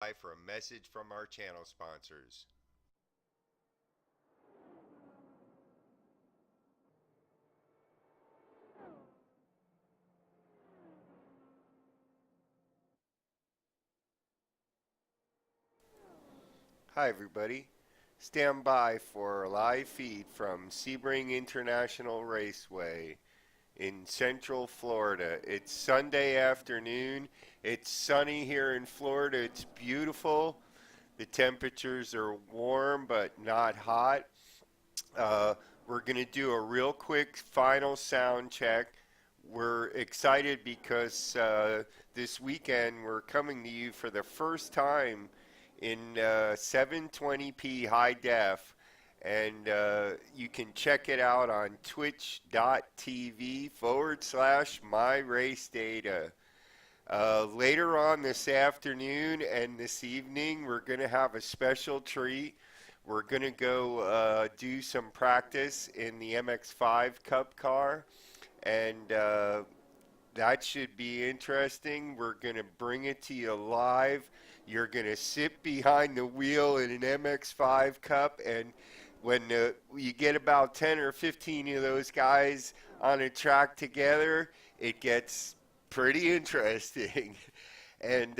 by for a message from our channel sponsors. Hi, everybody. Stand by for a live feed from Sebring International Raceway in Central Florida. It's Sunday afternoon. It's sunny here in Florida. It's beautiful. The temperatures are warm but not hot. Uh, we're going to do a real quick final sound check. We're excited because this weekend we're coming to you for the first time in 720p high def. And you can check it out on twitch.tv/myracedata. Later on this afternoon and this evening, we're going to have a special treat. We're going to go do some practice in the MX5 Cup car, and that should be interesting. We're going to bring it to you live. You're going to sit behind the wheel in an MX5 Cup, and when you get about 10 or 15 of those guys on a track together, it gets pretty interesting. And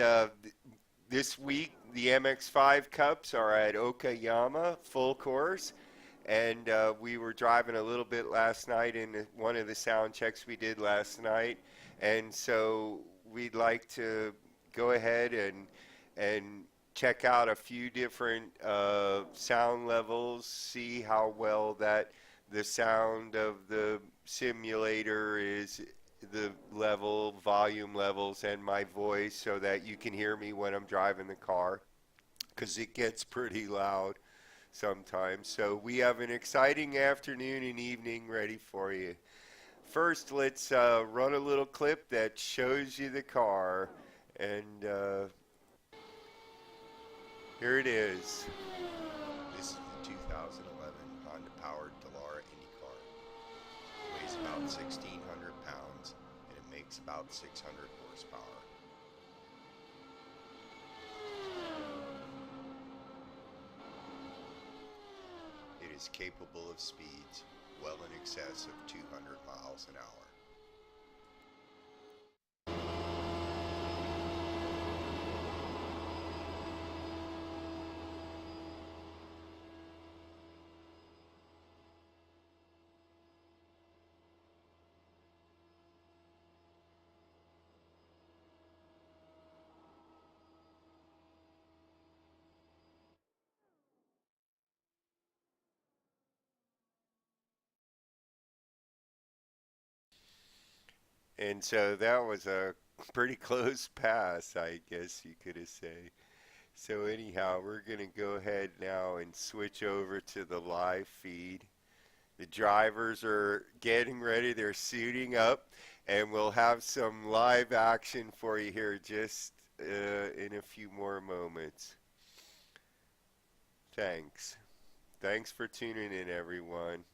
this week, the MX5 Cups are at Okayama, full course. And we were driving a little bit last night in one of the sound checks we did last night. And so we'd like to go ahead and check out a few different sound levels, see how well that the sound of the simulator is, the level, volume levels, and my voice, so that you can hear me when I'm driving the car, because it gets pretty loud sometimes. So we have an exciting afternoon and evening ready for you. First, let's run a little clip that shows you the car, and here it is. This is the 2011 Honda-powered Dallara IndyCar. It weighs about 1,600 pounds, and it makes about 600 horsepower. It is capable of speeds well in excess of 200 miles an hour. And so that was a pretty close pass, I guess you could have said. So anyhow, we're going to go ahead now and switch over to the live feed. The drivers are getting ready. They're suiting up, and we'll have some live action for you here just in a few more moments. Thanks. Thanks for tuning in, everyone.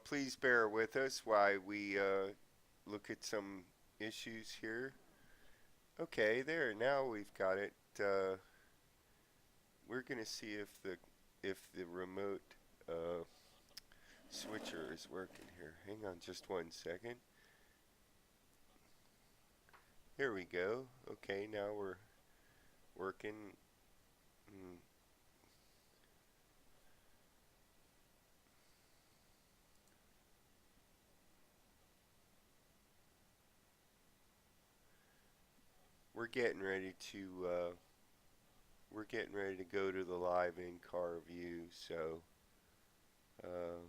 Please bear with us while we look at some issues here. Okay, there. Now we've got it. We're gonna see if the remote switcher is working here. Hang on just 1 second. Here we go. Okay, now we're working. Mm. We're getting ready to go to the live in-car view. So. Uh,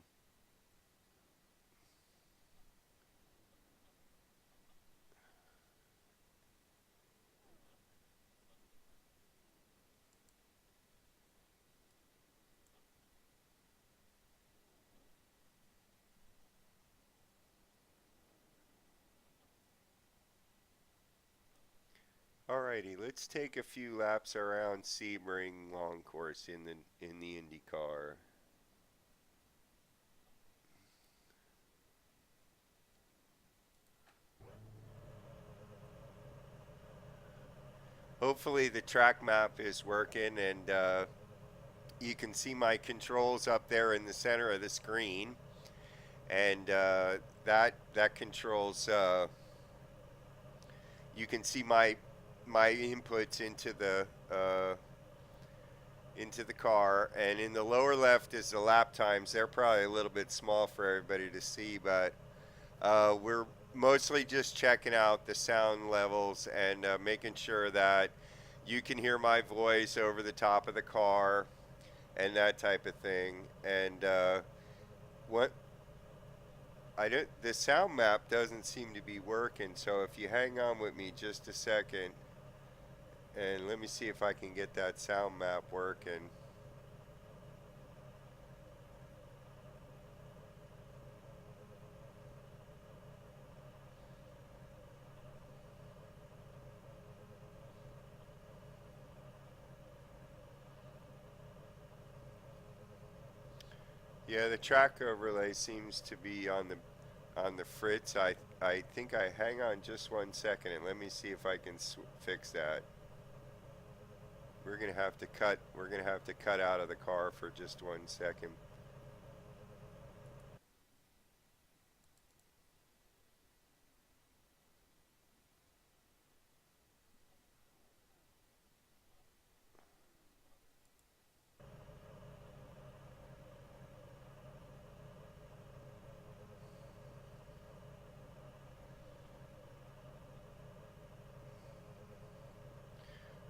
Alrighty, let's take a few laps around Sebring Long Course in the IndyCar. Hopefully the track map is working, and you can see my controls up there in the center of the screen, and that controls. You can see my inputs into the car, and in the lower left is the lap times. They're probably a little bit small for everybody to see, but we're mostly just checking out the sound levels and making sure that you can hear my voice over the top of the car and that type of thing. And what the sound map doesn't seem to be working, so if you hang on with me just a second, and let me see if I can get that sound map working. Yeah, the track overlay seems to be on the fritz. I think I hang on just 1 second and let me see if I can fix that. We're gonna have to cut out of the car for just 1 second.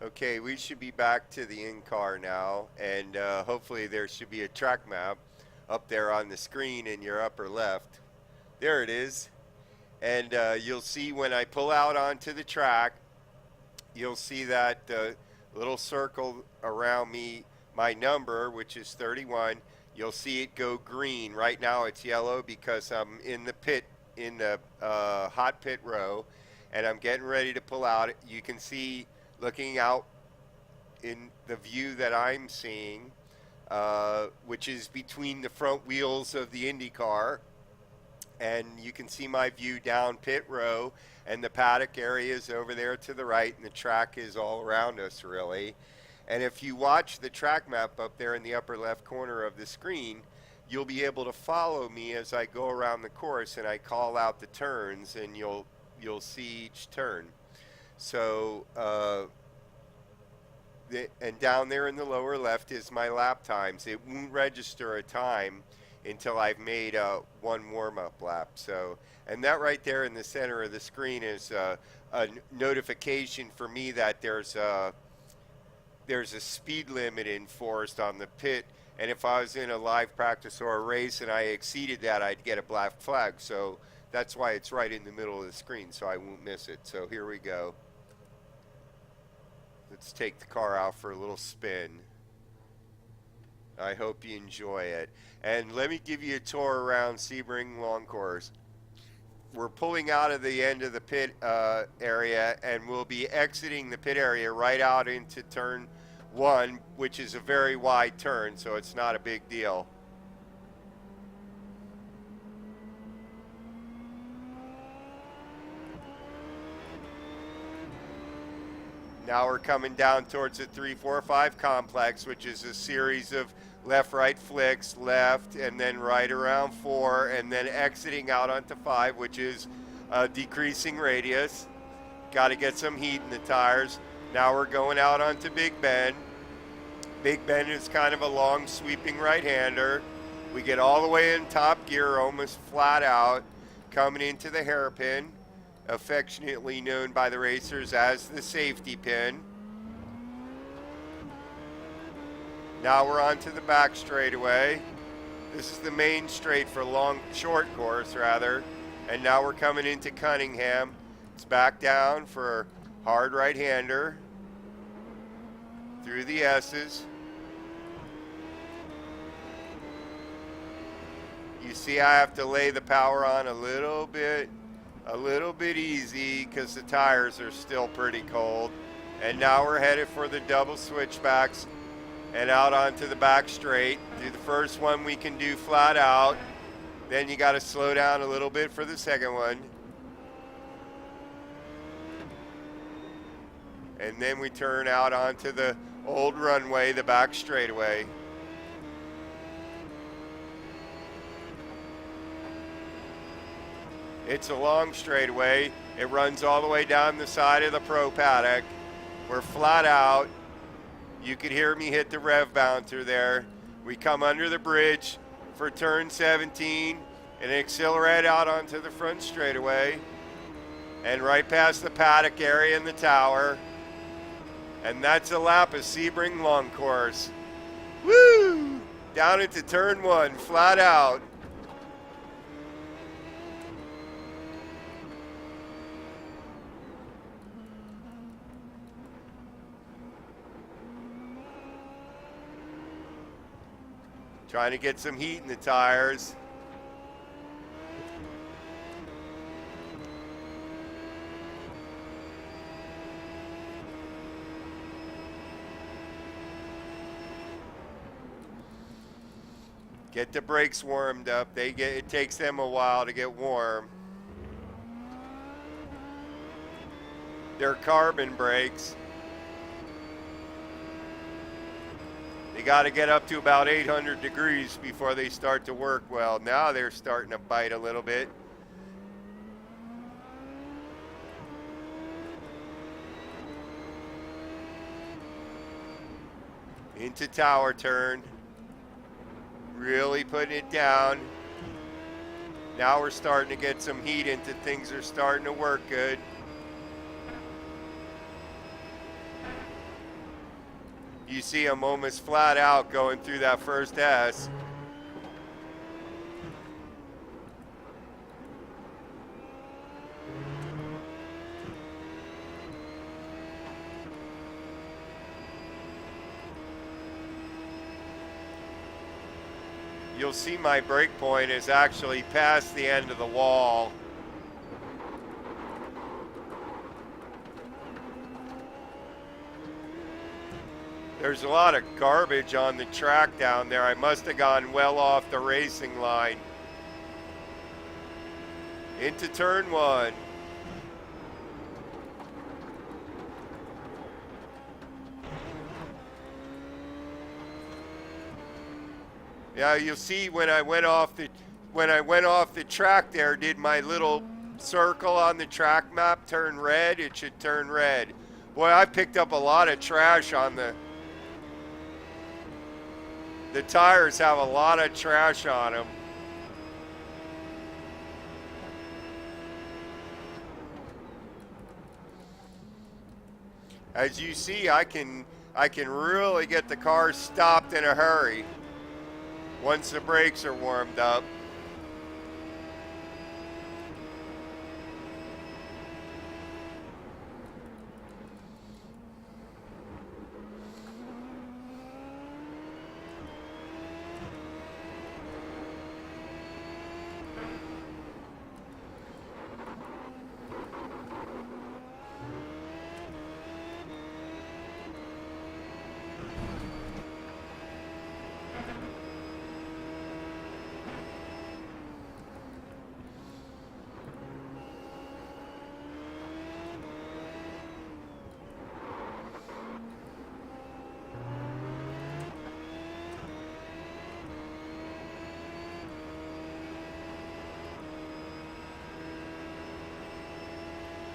Okay, we should be back to the in-car now, and hopefully there should be a track map up there on the screen in your upper left. There it is. And you'll see when I pull out onto the track, you'll see that little circle around me, my number, which is 31. You'll see it go green. Right now it's yellow because I'm in the pit, in the hot pit row, and I'm getting ready to pull out. You can see, looking out in the view that I'm seeing, which is between the front wheels of the Indy car, and you can see my view down pit row, and the paddock area is over there to the right, and the track is all around us really. And if you watch the track map up there in the upper left corner of the screen, you'll be able to follow me as I go around the course and I call out the turns, and you'll see each turn. So and down there in the lower left is my lap times. It won't register a time until I've made one warm-up lap. So, and that right there in the center of the screen is a notification for me that there's a speed limit enforced on the pit, and if I was in a live practice or a race and I exceeded that, I'd get a black flag. So that's why it's right in the middle of the screen, so I won't miss it. So here we go. Let's take the car out for a little spin. I hope you enjoy it. And let me give you a tour around Sebring Long Course. We're pulling out of the end of the pit area, and we'll be exiting the pit area right out into turn 1, which is a very wide turn, so it's not a big deal. Now we're coming down towards the 3-4-5 complex, which is a series of left-right flicks, left, and then right around 4, and then exiting out onto 5, which is a decreasing radius. Got to get some heat in the tires. Now we're going out onto Big Bend. Big Bend is kind of a long sweeping right-hander. We get all the way in top gear, almost flat out, coming into the hairpin, affectionately known by the racers as the safety pin. Now we're onto the back straightaway. This is the main straight for short course rather. And now we're coming into Cunningham. It's back down for hard right-hander through the S's. You see I have to lay the power on a little bit easy because the tires are still pretty cold. And now we're headed for the double switchbacks and out onto the back straight. Do the first one we can do flat out. Then you got to slow down a little bit for the second one. And then we turn out onto the old runway, the back straightaway. It's a long straightaway. It runs all the way down the side of the pro paddock. We're flat out. You could hear me hit the rev bouncer there. We come under the bridge for turn 17 and accelerate out onto the front straightaway and right past the paddock area in the tower. And that's a lap of Sebring Long Course. Woo! Down into turn 1, flat out. Trying to get some heat in the tires. Get the brakes warmed up. It takes them a while to get warm. They're carbon brakes. They got to get up to about 800 degrees before they start to work well. Now they're starting to bite a little bit. Into tower turn. Really putting it down. Now we're starting to get some heat into things are starting to work good. You see I'm almost flat out going through that first S. You'll see my brake point is actually past the end of the wall. There's a lot of garbage on the track down there. I must have gone well off the racing line. Into turn 1. Yeah, you'll see when I went off the track there, did my little circle on the track map turn red? It should turn red. Boy, I picked up a lot of trash on the tires have a lot of trash on them. As you see, I can really get the car stopped in a hurry once the brakes are warmed up.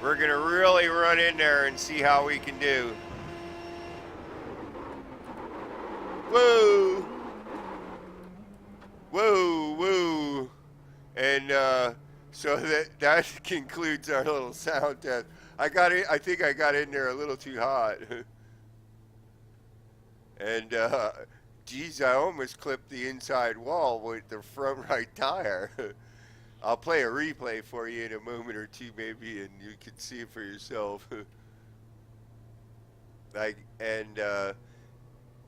We're going to really run in there and see how we can do. Whoa! Whoa, whoa. And so that concludes our little sound test. I think I got in there a little too hot. And geez, I almost clipped the inside wall with the front right tire. I'll play a replay for you in a moment or two, maybe, and you can see it for yourself. Like, and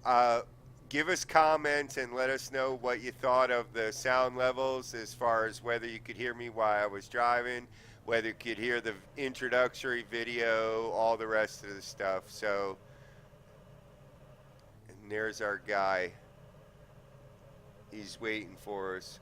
uh, give us comments and let us know what you thought of the sound levels, as far as whether you could hear me while I was driving, whether you could hear the introductory video, all the rest of the stuff. So, and there's our guy. He's waiting for us.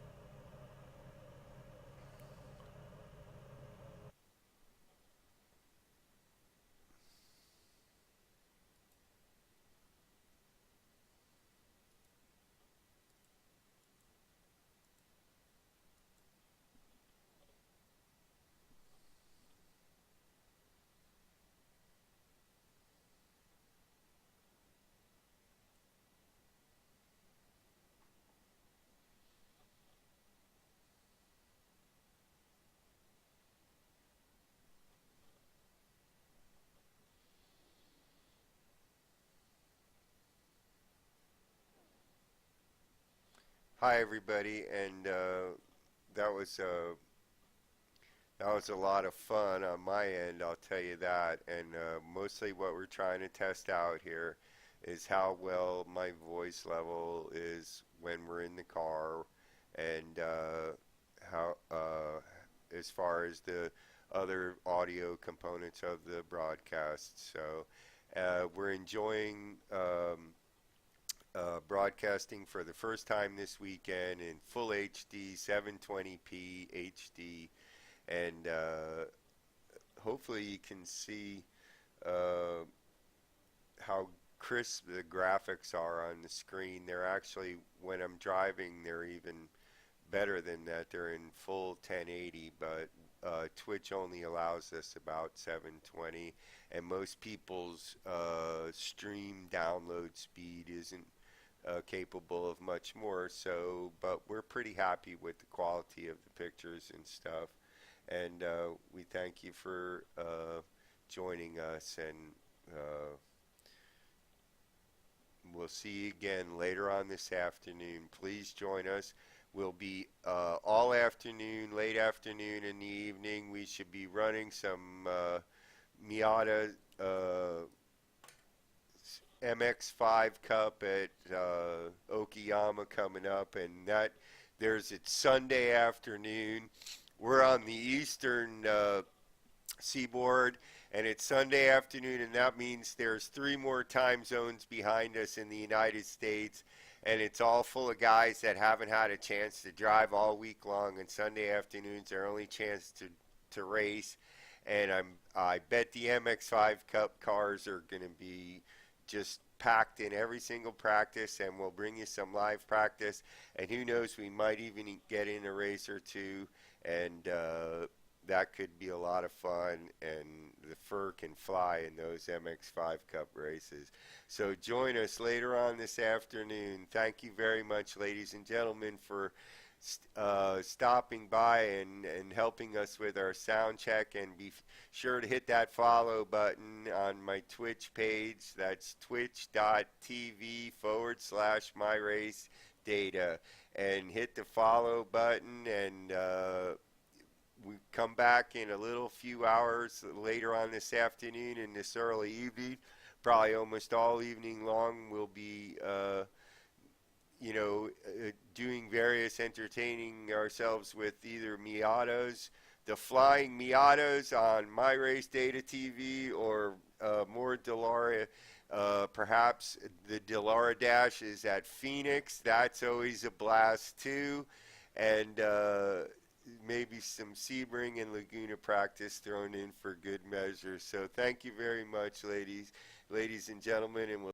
Hi, everybody, and that was uh, that was a lot of fun on my end, I'll tell you that. And mostly what we're trying to test out here is how well my voice level is when we're in the car, and how, as far as the other audio components of the broadcast. So we're enjoying broadcasting for the first time this weekend in full HD, 720p HD, and hopefully you can see uh, how crisp the graphics are on the screen. They're actually, when I'm driving, they're even better than that. They're in full 1080, but Twitch only allows us about 720, and most people's stream download speed isn't capable of much more. So, but we're pretty happy with the quality of the pictures and stuff. And we thank you for joining us, and we'll see you again later on this afternoon. Please join us. We'll be all afternoon, late afternoon, in the evening. We should be running some Miata MX5 Cup at Okayama coming up, and that there's it's Sunday afternoon. We're on the eastern seaboard, and it's Sunday afternoon, and that means there's 3 more time zones behind us in the United States, and it's all full of guys that haven't had a chance to drive all week long, and Sunday afternoons are our only chance to race. And I bet the MX5 Cup cars are going to be just packed in every single practice, and we'll bring you some live practice, and who knows, we might even get in a race or two, and that could be a lot of fun, and the fur can fly in those MX5 Cup races. So join us later on this afternoon. Thank you very much, ladies and gentlemen, for stopping by and helping us with our sound check, and be sure to hit that follow button on my Twitch page. That's twitch.tv/MyRaceData, and hit the follow button, and we come back in a little few hours later on this afternoon and this early evening, probably almost all evening long. We'll be doing various entertaining ourselves with either Miatas, the flying Miatas on My Race Data TV, or more Delara. Perhaps the Delara Dash is at Phoenix. That's always a blast too. And maybe some Sebring and Laguna practice thrown in for good measure. So thank you very much, ladies and gentlemen, and we'll